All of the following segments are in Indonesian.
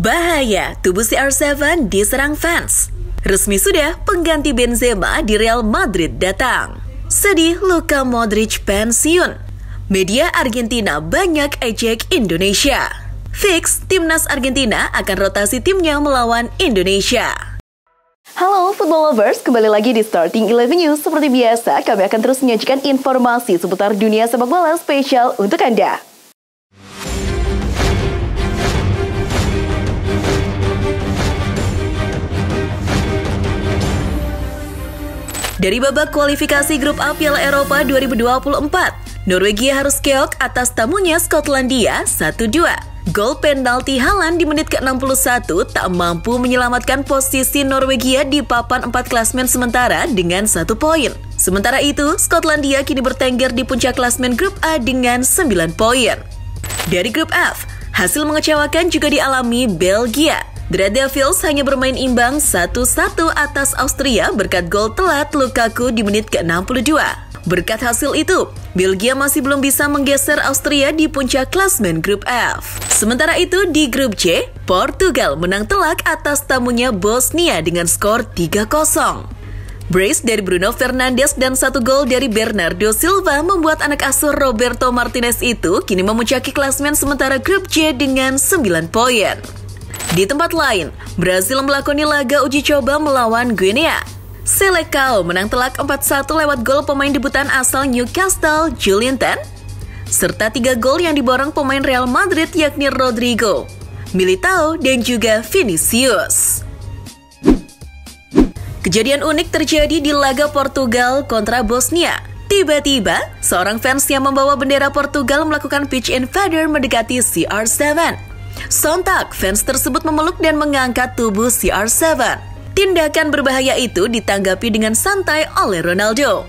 Bahaya, tubuh CR7 diserang fans. Resmi sudah, pengganti Benzema di Real Madrid datang. Sedih, Luka Modric pensiun. Media Argentina banyak ejek Indonesia. Fix, timnas Argentina akan rotasi timnya melawan Indonesia. Halo football lovers, kembali lagi di Starting 11 News. Seperti biasa, kami akan terus menyajikan informasi seputar dunia sepak bola spesial untuk Anda. Dari babak kualifikasi grup A Piala Eropa 2024, Norwegia harus keok atas tamunya Skotlandia 1-2. Gol penalti Haaland di menit ke-61 tak mampu menyelamatkan posisi Norwegia di papan 4 klasmen sementara dengan 1 poin. Sementara itu, Skotlandia kini bertengger di puncak klasmen grup A dengan 9 poin. Dari grup F, hasil mengecewakan juga dialami Belgia. The Red Devils hanya bermain imbang 1-1 atas Austria berkat gol telat Lukaku di menit ke-62. Berkat hasil itu, Belgia masih belum bisa menggeser Austria di puncak klasmen grup F. Sementara itu di grup C, Portugal menang telak atas tamunya Bosnia dengan skor 3-0. Brace dari Bruno Fernandes dan 1 gol dari Bernardo Silva membuat anak asuh Roberto Martinez itu kini memuncaki klasmen sementara grup C dengan 9 poin. Di tempat lain, Brasil melakoni laga uji coba melawan Guinea. Selecao menang telak 4-1 lewat gol pemain debutan asal Newcastle, Joelinton, serta 3 gol yang diborong pemain Real Madrid yakni Rodrigo, Militao, dan juga Vinicius. Kejadian unik terjadi di laga Portugal kontra Bosnia. Tiba-tiba, seorang fans yang membawa bendera Portugal melakukan pitch invader mendekati CR7. Sontak, fans tersebut memeluk dan mengangkat tubuh CR7. Tindakan berbahaya itu ditanggapi dengan santai oleh Ronaldo.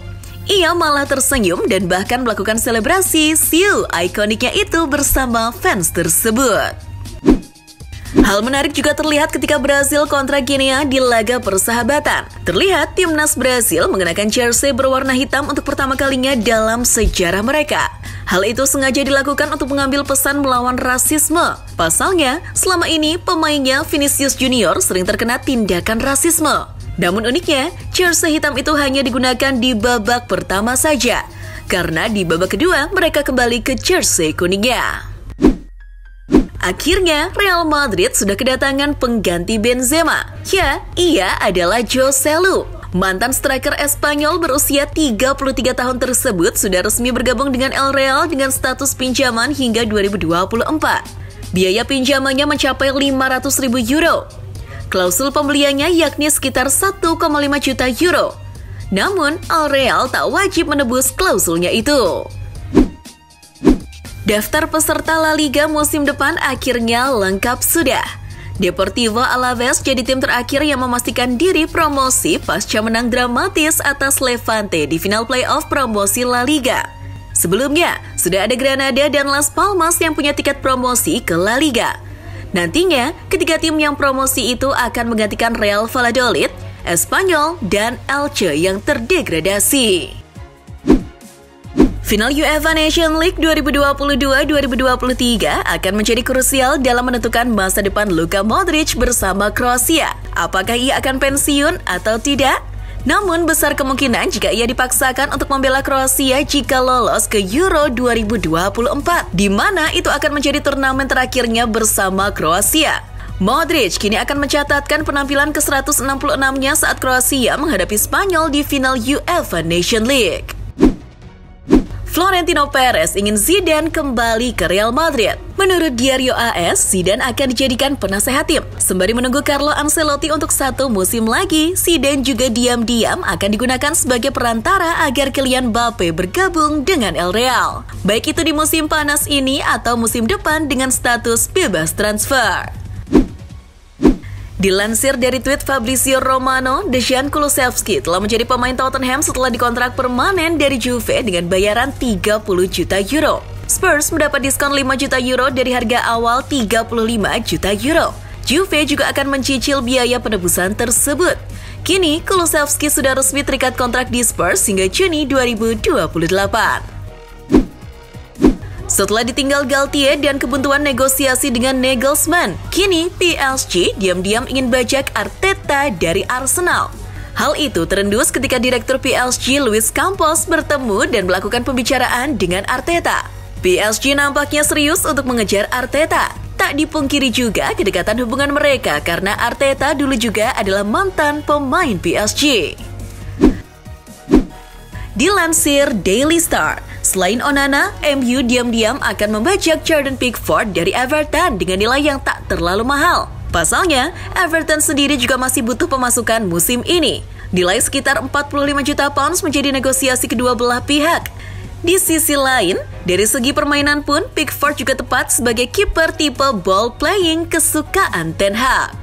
Ia malah tersenyum dan bahkan melakukan selebrasi siu ikoniknya itu bersama fans tersebut. Hal menarik juga terlihat ketika Brasil kontra Guinea di laga persahabatan. Terlihat timnas Brasil mengenakan jersey berwarna hitam untuk pertama kalinya dalam sejarah mereka. Hal itu sengaja dilakukan untuk mengambil pesan melawan rasisme. Pasalnya, selama ini pemainnya Vinicius Junior sering terkena tindakan rasisme. Namun uniknya, jersey hitam itu hanya digunakan di babak pertama saja. Karena di babak kedua mereka kembali ke jersey kuningnya. Akhirnya, Real Madrid sudah kedatangan pengganti Benzema. Ya, ia adalah Joselu. Mantan striker Espanyol berusia 33 tahun tersebut sudah resmi bergabung dengan El Real dengan status pinjaman hingga 2024. Biaya pinjamannya mencapai 500.000 euro. Klausul pembeliannya yakni sekitar 1,5 juta euro. Namun, El Real tak wajib menebus klausulnya itu. Daftar peserta La Liga musim depan akhirnya lengkap sudah. Deportivo Alaves jadi tim terakhir yang memastikan diri promosi pasca menang dramatis atas Levante di final playoff promosi La Liga. Sebelumnya, sudah ada Granada dan Las Palmas yang punya tiket promosi ke La Liga. Nantinya, ketiga tim yang promosi itu akan menggantikan Real Valladolid, Espanyol, dan Elche yang terdegradasi. Final UEFA Nations League 2022-2023 akan menjadi krusial dalam menentukan masa depan Luka Modric bersama Kroasia. Apakah ia akan pensiun atau tidak? Namun besar kemungkinan jika ia dipaksakan untuk membela Kroasia jika lolos ke Euro 2024, di mana itu akan menjadi turnamen terakhirnya bersama Kroasia. Modric kini akan mencatatkan penampilan ke-166-nya saat Kroasia menghadapi Spanyol di final UEFA Nations League. Florentino Perez ingin Zidane kembali ke Real Madrid. Menurut Diario AS, Zidane akan dijadikan penasehat tim. Sembari menunggu Carlo Ancelotti untuk 1 musim lagi, Zidane juga diam-diam akan digunakan sebagai perantara agar Kylian Mbappe bergabung dengan El Real. Baik itu di musim panas ini atau musim depan dengan status bebas transfer. Dilansir dari tweet Fabrizio Romano, Dejan Kulusevski telah menjadi pemain Tottenham setelah dikontrak permanen dari Juve dengan bayaran 30 juta euro. Spurs mendapat diskon 5 juta euro dari harga awal 35 juta euro. Juve juga akan mencicil biaya penebusan tersebut. Kini, Kulusevski sudah resmi terikat kontrak di Spurs hingga Juni 2028. Setelah ditinggal Galtier dan kebuntuan negosiasi dengan Nagelsmann, kini PSG diam-diam ingin bajak Arteta dari Arsenal. Hal itu terendus ketika direktur PSG Luis Campos bertemu dan melakukan pembicaraan dengan Arteta. PSG nampaknya serius untuk mengejar Arteta. Tak dipungkiri juga kedekatan hubungan mereka karena Arteta dulu juga adalah mantan pemain PSG. Dilansir Daily Star, selain Onana, MU diam-diam akan membajak Jordan Pickford dari Everton dengan nilai yang tak terlalu mahal. Pasalnya, Everton sendiri juga masih butuh pemasukan musim ini. Nilai sekitar 45 juta pounds menjadi negosiasi kedua belah pihak. Di sisi lain, dari segi permainan pun, Pickford juga tepat sebagai kiper tipe ball playing kesukaan Ten Hag.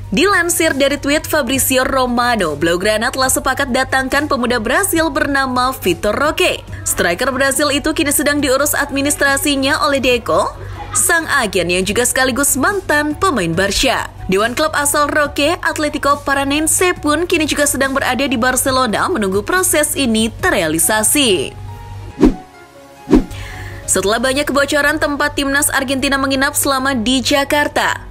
Dilansir dari tweet Fabrizio Romano, Blaugrana telah sepakat datangkan pemuda Brasil bernama Vitor Roque. Striker Brasil itu kini sedang diurus administrasinya oleh Deco, sang agen yang juga sekaligus mantan pemain Barca. Dewan klub asal Roque, Atletico Paranaense pun kini juga sedang berada di Barcelona menunggu proses ini terrealisasi. Setelah banyak kebocoran tempat timnas Argentina menginap selama di Jakarta,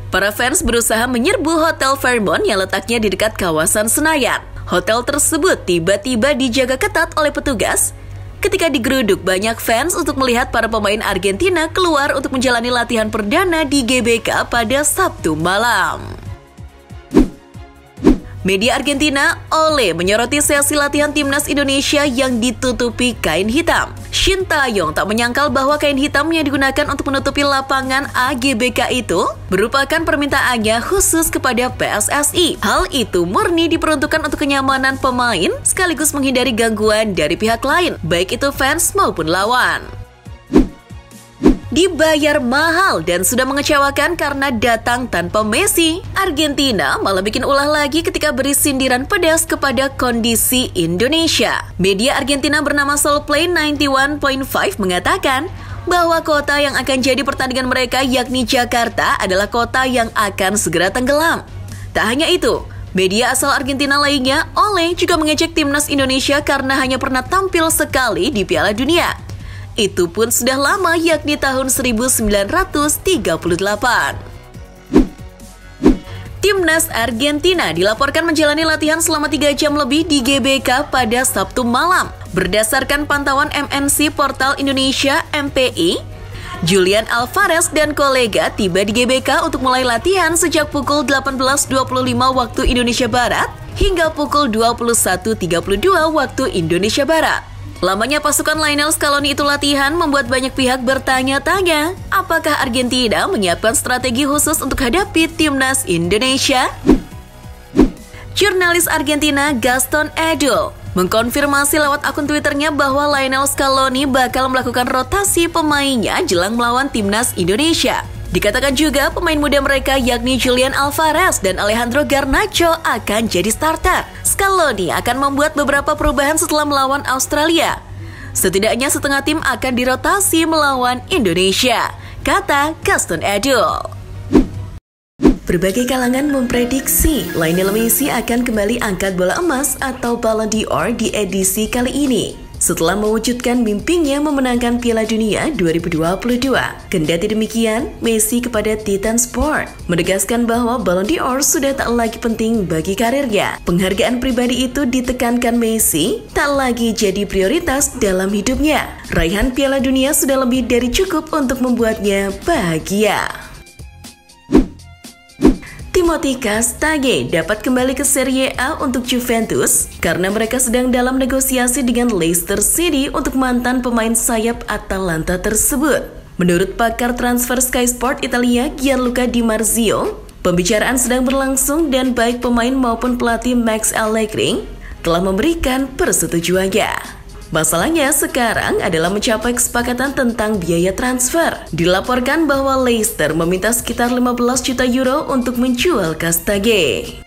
para fans berusaha menyerbu Hotel Fairmont yang letaknya di dekat kawasan Senayan. Hotel tersebut tiba-tiba dijaga ketat oleh petugas ketika digeruduk banyak fans untuk melihat para pemain Argentina keluar untuk menjalani latihan perdana di GBK pada Sabtu malam. Media Argentina, Ole, menyoroti sesi latihan timnas Indonesia yang ditutupi kain hitam. Shin Tae-yong tak menyangkal bahwa kain hitam yang digunakan untuk menutupi lapangan AGBK itu merupakan permintaannya khusus kepada PSSI. Hal itu murni diperuntukkan untuk kenyamanan pemain sekaligus menghindari gangguan dari pihak lain, baik itu fans maupun lawan. Dibayar mahal dan sudah mengecewakan karena datang tanpa Messi, Argentina malah bikin ulah lagi ketika beri sindiran pedas kepada kondisi Indonesia. Media Argentina bernama Solplay 91.5 mengatakan bahwa kota yang akan jadi pertandingan mereka yakni Jakarta adalah kota yang akan segera tenggelam. Tak hanya itu, media asal Argentina lainnya, Ole, juga mengejek timnas Indonesia karena hanya pernah tampil sekali di Piala Dunia. Itu pun sudah lama, yakni tahun 1938. Timnas Argentina dilaporkan menjalani latihan selama 3 jam lebih di GBK pada Sabtu malam. Berdasarkan pantauan MNC Portal Indonesia (MPI), Julian Alvarez dan kolega tiba di GBK untuk mulai latihan sejak pukul 18.25 waktu Indonesia Barat hingga pukul 21.32 waktu Indonesia Barat. Lamanya pasukan Lionel Scaloni itu latihan membuat banyak pihak bertanya-tanya, apakah Argentina menyiapkan strategi khusus untuk hadapi timnas Indonesia? Jurnalis Argentina Gaston Edul mengkonfirmasi lewat akun Twitternya bahwa Lionel Scaloni bakal melakukan rotasi pemainnya jelang melawan timnas Indonesia. Dikatakan juga pemain muda mereka yakni Julian Alvarez dan Alejandro Garnacho akan jadi starter. Scaloni akan membuat beberapa perubahan setelah melawan Australia. Setidaknya setengah tim akan dirotasi melawan Indonesia, kata Gaston Edul. Berbagai kalangan memprediksi Lionel Messi akan kembali angkat bola emas atau Ballon d'Or di edisi kali ini setelah mewujudkan mimpinya memenangkan Piala Dunia 2022. Kendati demikian, Messi kepada Titan Sport menegaskan bahwa Ballon d'Or sudah tak lagi penting bagi karirnya. Penghargaan pribadi itu ditekankan Messi tak lagi jadi prioritas dalam hidupnya. Raihan Piala Dunia sudah lebih dari cukup untuk membuatnya bahagia. Timothy Castagne dapat kembali ke Serie A untuk Juventus karena mereka sedang dalam negosiasi dengan Leicester City untuk mantan pemain sayap Atalanta tersebut. Menurut pakar transfer Sky Sport Italia Gianluca Di Marzio, pembicaraan sedang berlangsung dan baik pemain maupun pelatih Max Allegri telah memberikan persetujuannya. Masalahnya sekarang adalah mencapai kesepakatan tentang biaya transfer. Dilaporkan bahwa Leicester meminta sekitar 15 juta euro untuk menjual Castagne.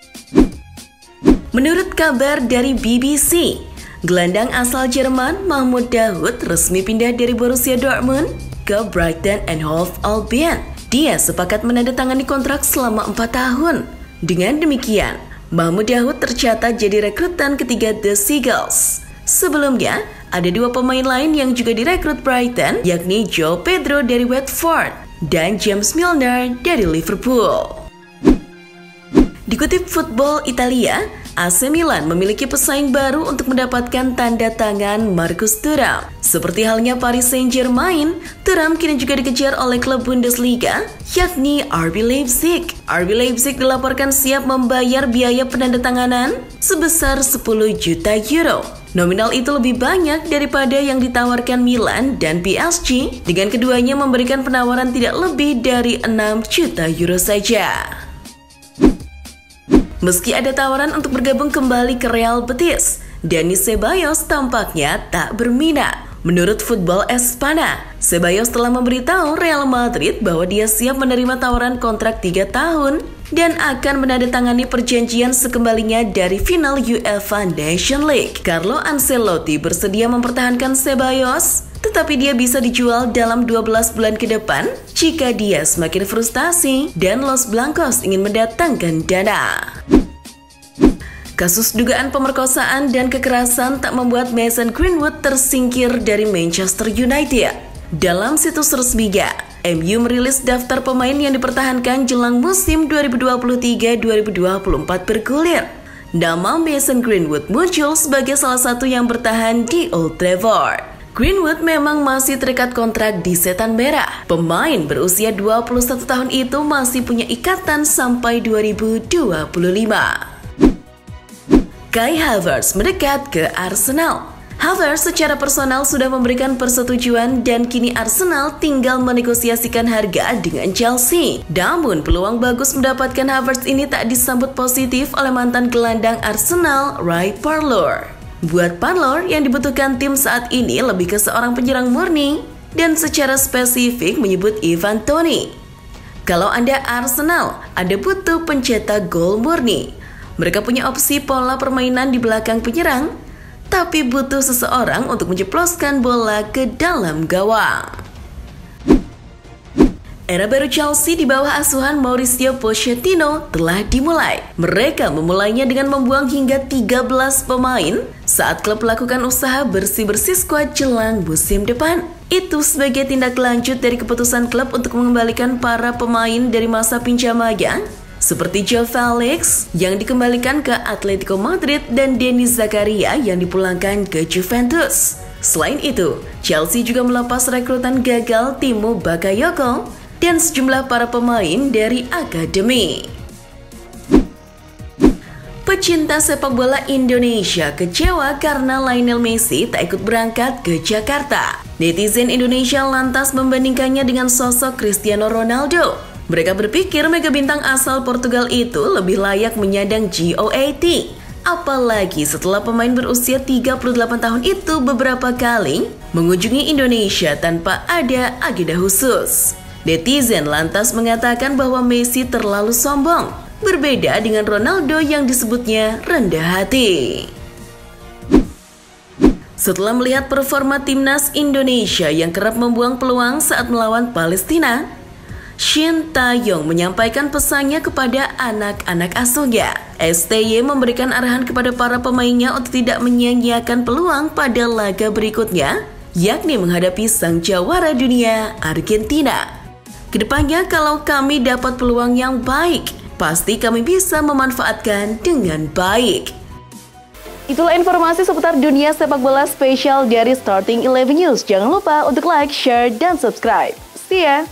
Menurut kabar dari BBC, gelandang asal Jerman Mahmoud Dahoud resmi pindah dari Borussia Dortmund ke Brighton and Hove Albion. Dia sepakat menandatangani kontrak selama 4 tahun. Dengan demikian, Mahmoud Dahoud tercatat jadi rekrutan ketiga The Seagulls. Sebelumnya, ada 2 pemain lain yang juga direkrut Brighton, yakni João Pedro dari Watford dan James Milner dari Liverpool. Dikutip Football Italia, AC Milan memiliki pesaing baru untuk mendapatkan tanda tangan Marcus Thuram. Seperti halnya Paris Saint-Germain, Thuram kini juga dikejar oleh klub Bundesliga, yakni RB Leipzig. RB Leipzig dilaporkan siap membayar biaya penandatanganan sebesar 10 juta euro. Nominal itu lebih banyak daripada yang ditawarkan Milan dan PSG, dengan keduanya memberikan penawaran tidak lebih dari 6 juta euro saja. Meski ada tawaran untuk bergabung kembali ke Real Betis, Dani Ceballos tampaknya tak berminat. Menurut Football Espana, Ceballos telah memberitahu Real Madrid bahwa dia siap menerima tawaran kontrak 3 tahun dan akan menandatangani perjanjian sekembalinya dari final UEFA Nations League. Carlo Ancelotti bersedia mempertahankan Ceballos, tetapi dia bisa dijual dalam 12 bulan ke depan jika dia semakin frustasi dan Los Blancos ingin mendatangkan dana. Kasus dugaan pemerkosaan dan kekerasan tak membuat Mason Greenwood tersingkir dari Manchester United. Dalam situs resminya, MU merilis daftar pemain yang dipertahankan jelang musim 2023-2024 bergulir. Nama Mason Greenwood muncul sebagai salah satu yang bertahan di Old Trafford. Greenwood memang masih terikat kontrak di Setan Merah. Pemain berusia 21 tahun itu masih punya ikatan sampai 2025. Kai Havertz mendekat ke Arsenal. Havertz secara personal sudah memberikan persetujuan dan kini Arsenal tinggal menegosiasikan harga dengan Chelsea. Namun peluang bagus mendapatkan Havertz ini tak disambut positif oleh mantan gelandang Arsenal, Ray Parlour. Buat Parlour, yang dibutuhkan tim saat ini lebih ke seorang penyerang murni dan secara spesifik menyebut Ivan Toney. Kalau Anda Arsenal, Anda butuh pencetak gol murni. Mereka punya opsi pola permainan di belakang penyerang, tapi butuh seseorang untuk menjeploskan bola ke dalam gawang. Era baru Chelsea di bawah asuhan Mauricio Pochettino telah dimulai. Mereka memulainya dengan membuang hingga 13 pemain saat klub melakukan usaha bersih-bersih skuad jelang musim depan. Itu sebagai tindak lanjut dari keputusan klub untuk mengembalikan para pemain dari masa pinjamannya, seperti Joe Felix yang dikembalikan ke Atletico Madrid dan Denis Zakaria yang dipulangkan ke Juventus. Selain itu, Chelsea juga melepas rekrutan gagal Timo Bakayoko dan sejumlah para pemain dari akademi. Pecinta sepak bola Indonesia kecewa karena Lionel Messi tak ikut berangkat ke Jakarta. Netizen Indonesia lantas membandingkannya dengan sosok Cristiano Ronaldo. Mereka berpikir mega bintang asal Portugal itu lebih layak menyandang GOAT. Apalagi setelah pemain berusia 38 tahun itu beberapa kali mengunjungi Indonesia tanpa ada agenda khusus. Netizen lantas mengatakan bahwa Messi terlalu sombong, berbeda dengan Ronaldo yang disebutnya rendah hati. Setelah melihat performa timnas Indonesia yang kerap membuang peluang saat melawan Palestina, Shin Tae-yong menyampaikan pesannya kepada anak-anak asuhnya. STY memberikan arahan kepada para pemainnya untuk tidak menyia-nyiakan peluang pada laga berikutnya, yakni menghadapi sang jawara dunia Argentina. Kedepannya kalau kami dapat peluang yang baik, pasti kami bisa memanfaatkan dengan baik. Itulah informasi seputar dunia sepak bola spesial dari Starting 11 News. Jangan lupa untuk like, share, dan subscribe. See ya!